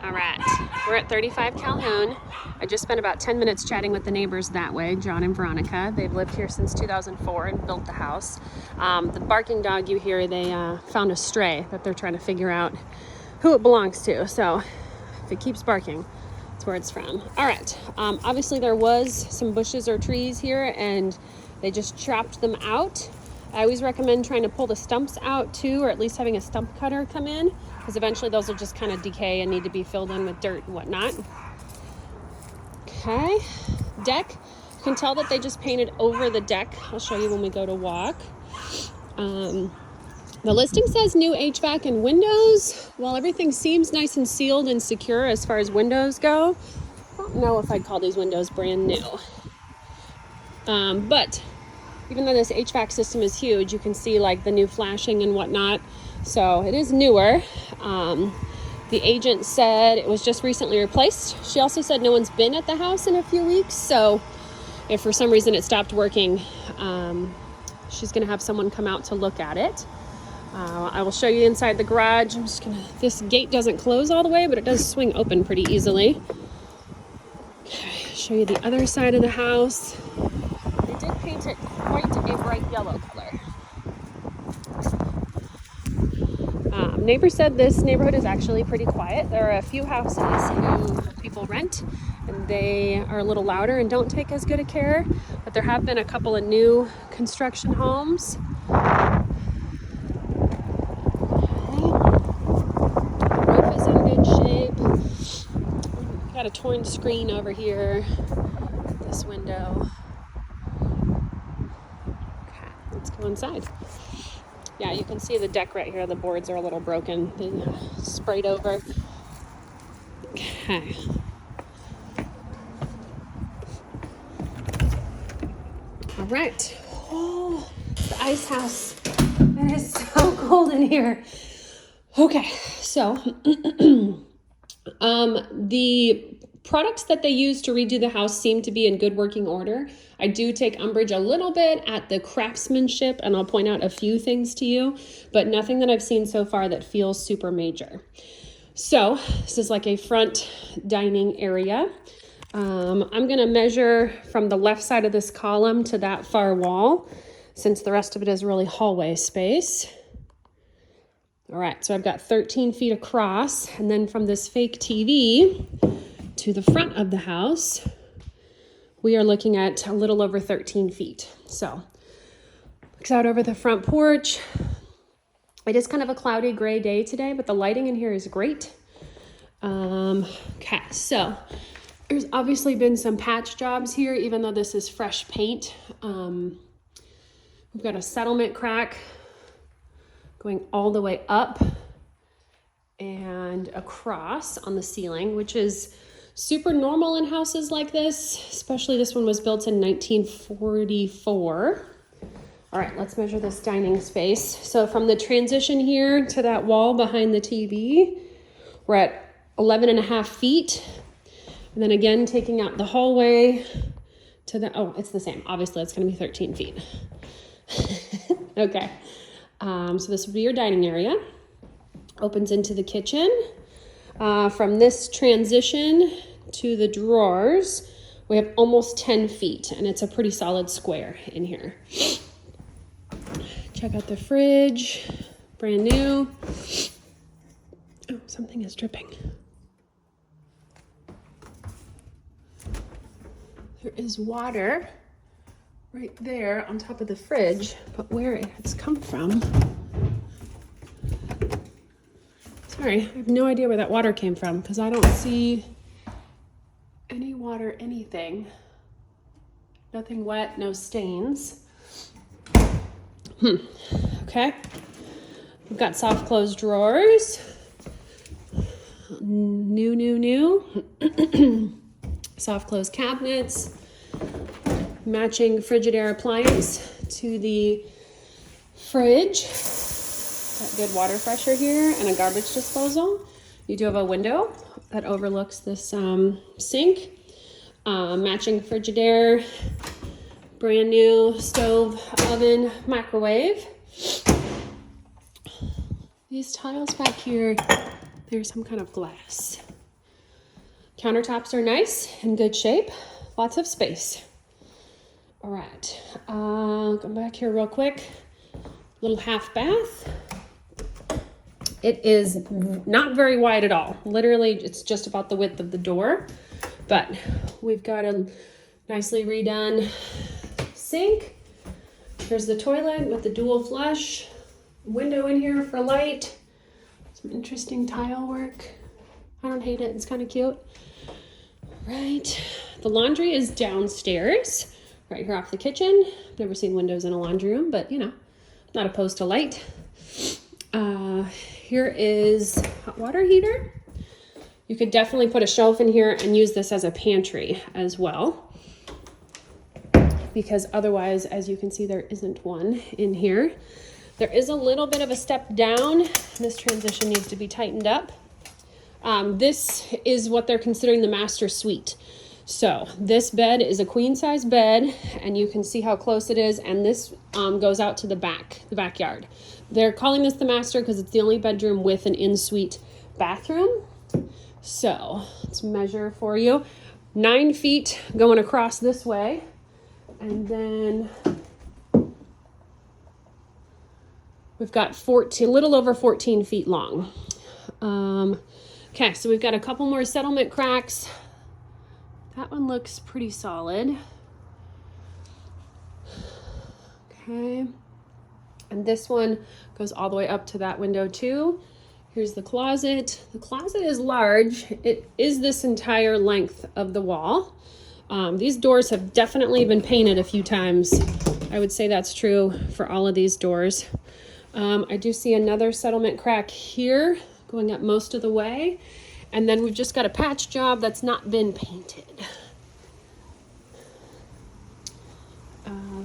All right, we're at 35 Calhoun. I just spent about 10 minutes chatting with the neighbors that way, John and Veronica. They've lived here since 2004 and built the house. The barking dog you hear, they found a stray that they're trying to figure out who it belongs to. So if it keeps barking, that's where it's from. All right, obviously there was some bushes or trees here and they just chopped them out. I always recommend trying to pull the stumps out too, or at least having a stump cutter come in, because eventually those will just kind of decay and need to be filled in with dirt and whatnot. Okay, deck. You can tell that they just painted over the deck. I'll show you when we go to walk. The listing says new HVAC and windows. While everything seems nice and sealed and secure as far as windows go, I don't know if I'd call these windows brand new. But even though this HVAC system is huge, you can see like the new flashing and whatnot. So it is newer. The agent said it was just recently replaced. She also said no one's been at the house in a few weeks. So if for some reason it stopped working, she's gonna have someone come out to look at it. I will show you inside the garage. This gate doesn't close all the way, but it does swing open pretty easily. Okay, show you the other side of the house. They did paint it quite a bright yellow color. Neighbor said this neighborhood is actually pretty quiet. There are a few houses who people rent and they are a little louder and don't take as good a care, but there have been a couple of new construction homes. Roof is in good shape. Got a torn screen over here. This window. Okay, let's go inside. Yeah, you can see the deck right here. The boards are a little broken. They sprayed over. Okay. All right. Oh, the ice house. It is so cold in here. Okay, so the products that they used to redo the house seem to be in good working order. I do take umbrage a little bit at the craftsmanship, and I'll point out a few things to you, but nothing that I've seen so far that feels super major. So this is like a front dining area. I'm gonna measure from the left side of this column to that far wall, since the rest of it is really hallway space. All right, so I've got 13 feet across, and then from this fake TV to the front of the house, we are looking at a little over 13 feet. So, looks out over the front porch. It is kind of a cloudy gray day today, but the lighting in here is great. Okay, so there's obviously been some patch jobs here, even though this is fresh paint. We've got a settlement crack going all the way up and across on the ceiling, which is super normal in houses like this, especially this one was built in 1944. All right, let's measure this dining space. So from the transition here to that wall behind the TV, we're at 11.5 feet. And then again, taking out the hallway to the, oh, it's the same. Obviously, it's gonna be 13 feet. Okay, so this would be your dining area. Opens into the kitchen. From this transition to the drawers, we have almost 10 feet, and it's a pretty solid square in here. Check out the fridge, brand new. Oh, something is dripping. There is water right there on top of the fridge, but where it has come from, sorry, I have no idea where that water came from because I don't see any water, anything. Nothing wet, no stains. Okay. We've got soft close drawers. New. Soft close cabinets. Matching Frigidaire appliance to the fridge. Got good water pressure here and a garbage disposal. You do have a window that overlooks this sink. Matching Frigidaire, brand new stove, oven, microwave. These tiles back here, there's some kind of glass. Countertops are nice, in good shape, lots of space. All right, come back here real quick. Little half bath. It is not very wide at all. Literally, it's just about the width of the door, but we've got a nicely redone sink. There's the toilet with the dual flush. Window in here for light. Some interesting tile work. I don't hate it, it's kind of cute. Right, the laundry is downstairs, right here off the kitchen. Never seen windows in a laundry room, but you know, not opposed to light. Here is hot water heater. You could definitely put a shelf in here and use this as a pantry as well, because otherwise, as you can see, there isn't one in here. There is a little bit of a step down. This transition needs to be tightened up. This is what they're considering the master suite. So this bed is a queen size bed, and you can see how close it is. And this goes out to the backyard. They're calling this the master because it's the only bedroom with an in-suite bathroom. So let's measure for you. 9 feet going across this way. And then we've got a little over 14 feet long. Okay, so we've got a couple more settlement cracks. That one looks pretty solid. Okay, and this one goes all the way up to that window too. Here's the closet. The closet is large. It is this entire length of the wall. These doors have definitely been painted a few times. I would say that's true for all of these doors. I do see another settlement crack here going up most of the way. And then we've just got a patch job that's not been painted.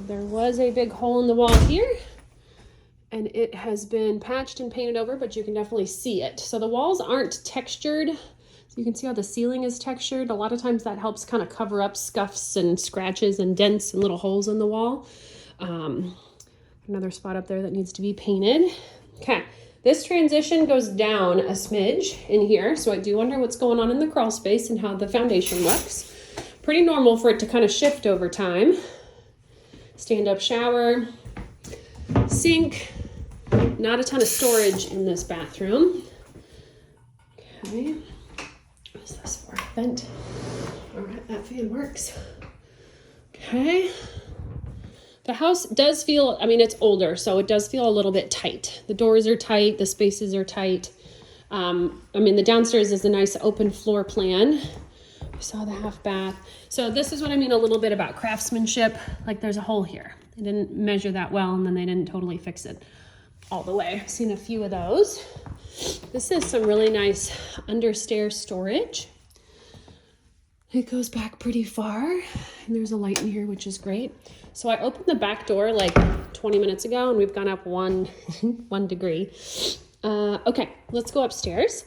There was a big hole in the wall here, and it has been patched and painted over, but you can definitely see it. So the walls aren't textured. So you can see how the ceiling is textured. A lot of times that helps kind of cover up scuffs and scratches and dents and little holes in the wall. Another spot up there that needs to be painted. Okay. This transition goes down a smidge in here, so I do wonder what's going on in the crawl space and how the foundation looks. Pretty normal for it to kind of shift over time. Stand-up shower, sink, not a ton of storage in this bathroom. Okay, what's this for? Vent. All right, that fan works. Okay. The house does feel, I mean, it's older, so it does feel a little bit tight. The doors are tight, the spaces are tight. I mean, the downstairs is a nice open floor plan. We saw the half bath. So this is what I mean a little bit about craftsmanship. Like there's a hole here. They didn't measure that well, and then they didn't totally fix it all the way. I've seen a few of those. This is some really nice understairs storage. It goes back pretty far, and there's a light in here, which is great. So I opened the back door like 20 minutes ago, and we've gone up one degree. Okay, let's go upstairs.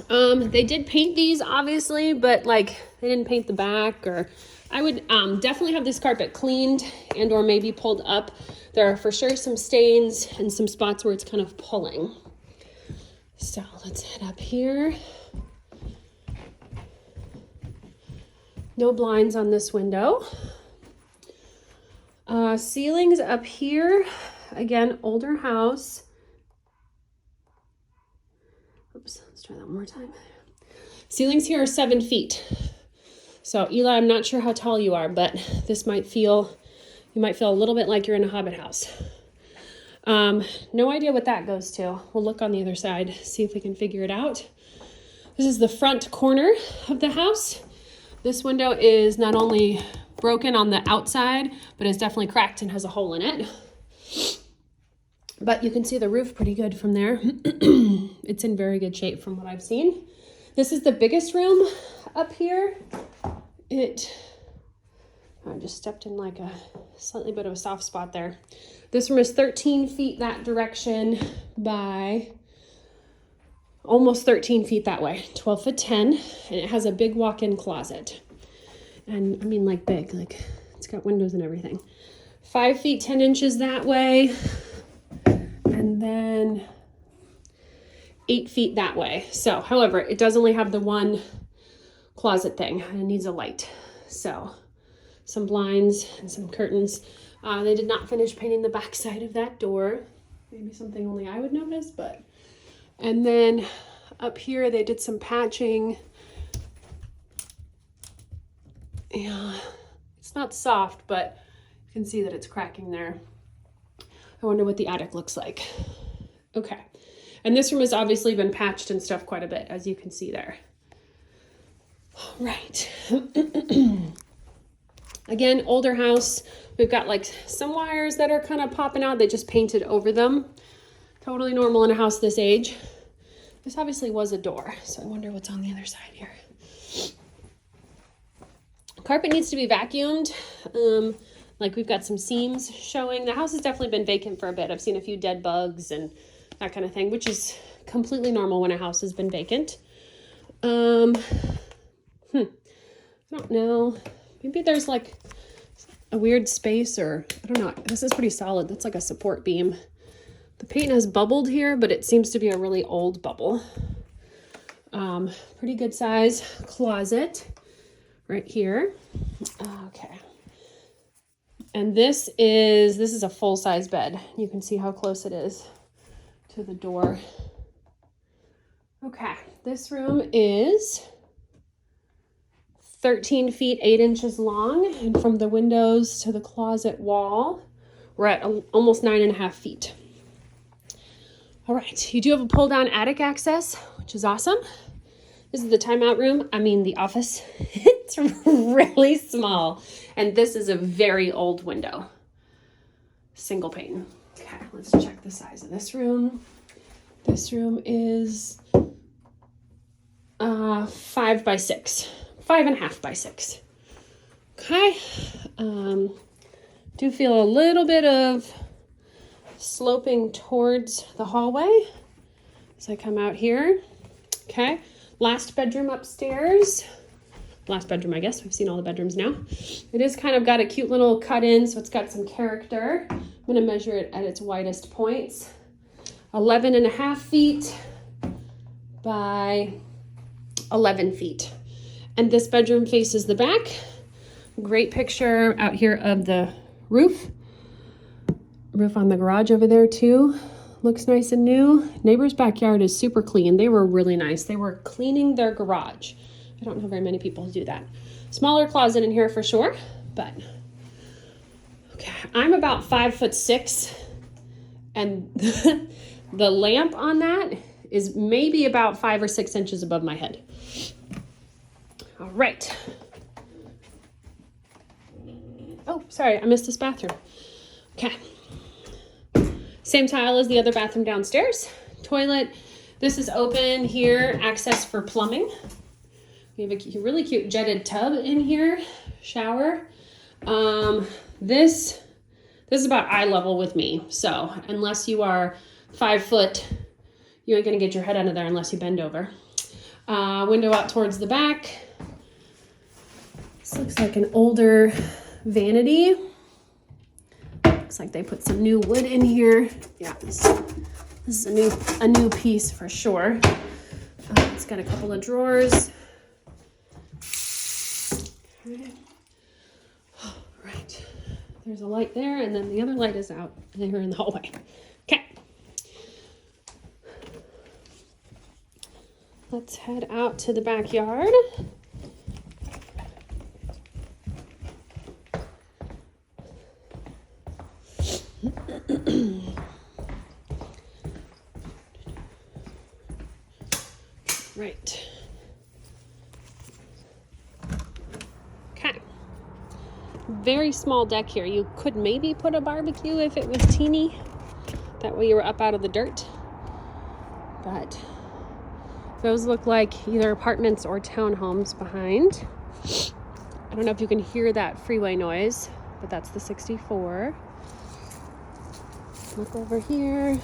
They did paint these, obviously, but like they didn't paint the back. Or I would definitely have this carpet cleaned and or maybe pulled up. There are for sure some stains and some spots where it's kind of pulling. So let's head up here. No blinds on this window. Ceilings up here. Again, older house. Oops, let's try that one more time. Ceilings here are 7 feet. So Eli, I'm not sure how tall you are, but this might feel, you might feel a little bit like you're in a hobbit house. No idea what that goes to. We'll look on the other side, see if we can figure it out. This is the front corner of the house. This window is not only broken on the outside, but is definitely cracked and has a hole in it. But you can see the roof pretty good from there. It's in very good shape from what I've seen. This is the biggest room up here. I just stepped in like a slightly bit of a soft spot there. This room is 13 feet that direction by almost 13 feet that way, 12 foot 10, and it has a big walk-in closet. And I mean like big, like it's got windows and everything. 5 feet 10 inches that way, and then 8 feet that way. So, however, it does only have the one closet thing, and it needs a light. So some blinds and some curtains. They did not finish painting the back side of that door. Maybe something only I would notice, but. And then up here they did some patching. Yeah, it's not soft, but you can see that it's cracking there. I wonder what the attic looks like. Okay. And this room has obviously been patched and stuff quite a bit, as you can see there. All right. Again, older house. We've got like some wires that are kind of popping out. They just painted over them. Totally normal in a house this age. This obviously was a door, so I wonder what's on the other side here. Carpet needs to be vacuumed. Like we've got some seams showing. The house has definitely been vacant for a bit. I've seen a few dead bugs and that kind of thing, which is completely normal when a house has been vacant. I don't know. Maybe there's like a weird space, or I don't know. This is pretty solid. That's like a support beam. The paint has bubbled here, but it seems to be a really old bubble. Pretty good size closet right here. Okay. And this is a full-size bed. You can see how close it is to the door. Okay, this room is 13 feet 8 inches long, and from the windows to the closet wall, we're at almost 9.5 feet. All right, you do have a pull-down attic access, which is awesome. This is the timeout room. I mean, the office. It's really small, and this is a very old window. Single pane. Okay, let's check the size of this room. This room is 5 by 6. 5.5 by 6. Okay. Do feel a little bit of sloping towards the hallway as I come out here. Okay. Last bedroom upstairs. Last bedroom, I guess. We've seen all the bedrooms now. It is kind of got a cute little cut in, so it's got some character. I'm going to measure it at its widest points. 11.5 feet by 11 feet. And this bedroom faces the back. Great picture out here of the roof. Roof on the garage over there too. Looks nice and new. Neighbor's backyard is super clean. They were really nice. They were cleaning their garage. I don't know very many people who do that. Smaller closet in here for sure, but okay. I'm about 5'6", and the lamp on that is maybe about 5 or 6 inches above my head. All right. Oh, sorry, I missed this bathroom. Okay. Same tile as the other bathroom downstairs. Toilet. This is open here. Access for plumbing. We have a really cute jetted tub in here. Shower. This is about eye level with me. So unless you are 5 foot, you ain't gonna get your head out of there unless you bend over. Window out towards the back. This looks like an older vanity. Looks like they put some new wood in here. Yeah, this is a new piece for sure. It's got a couple of drawers. Okay. All right. There's a light there, and then the other light is out there in the hallway. Okay. Let's head out to the backyard. Right. Okay. Very small deck here. You could maybe put a barbecue if it was teeny. That way you were up out of the dirt. But those look like either apartments or townhomes behind. I don't know if you can hear that freeway noise, but that's the 64. Look over here.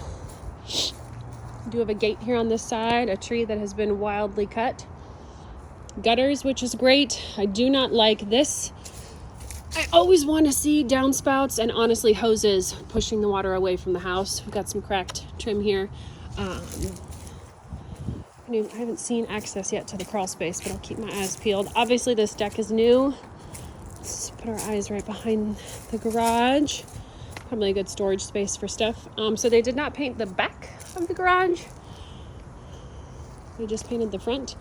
We do have a gate here on this side, a tree that has been wildly cut. Gutters, which is great. I do not like this. I always want to see downspouts and honestly hoses pushing the water away from the house. We've got some cracked trim here. I haven't seen access yet to the crawl space, but I'll keep my eyes peeled. Obviously, this deck is new. Let's put our eyes right behind the garage. Probably a good storage space for stuff. So they did not paint the back of the garage. They just painted the front.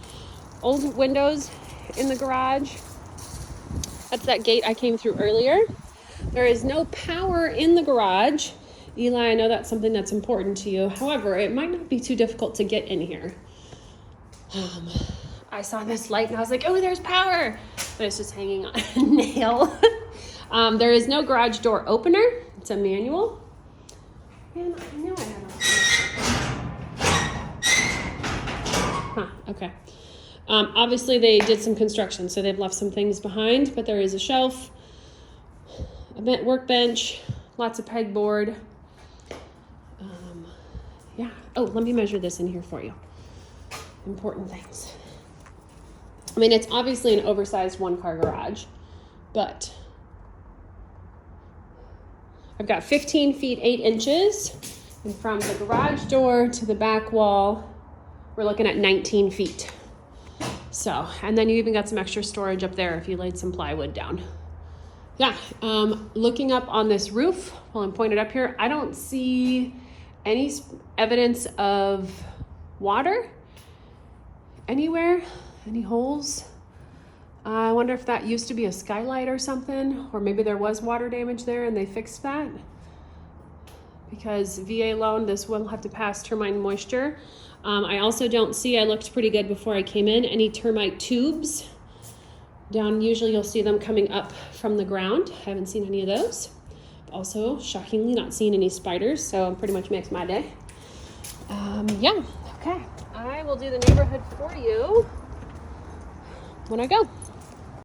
Old windows in the garage. That's that gate I came through earlier. There is no power in the garage. Eli, I know that's something that's important to you. However, it might not be too difficult to get in here. I saw this light and I was like, oh, there's power. But it's just hanging on a nail. There is no garage door opener. It's a manual. And I knew I had a okay. Obviously, they did some construction, so they've left some things behind, but there is a shelf, a workbench, lots of pegboard. Yeah. Oh, let me measure this in here for you. Important things. I mean, it's obviously an oversized one-car garage, but I've got 15 feet 8 inches, and from the garage door to the back wall, we're looking at 19 feet. So, and then you even got some extra storage up there if you laid some plywood down. Yeah, looking up on this roof while I'm pointed up here, I don't see any evidence of water anywhere, any holes. I wonder if that used to be a skylight or something, or maybe there was water damage there and they fixed that. Because VA loan, this will have to pass termite and moisture. I also don't see, I looked pretty good before I came in, any termite tubes down. Usually you'll see them coming up from the ground. I haven't seen any of those. Also, shockingly, not seeing any spiders, so it pretty much makes my day. Yeah, okay. I will do the neighborhood for you when I go.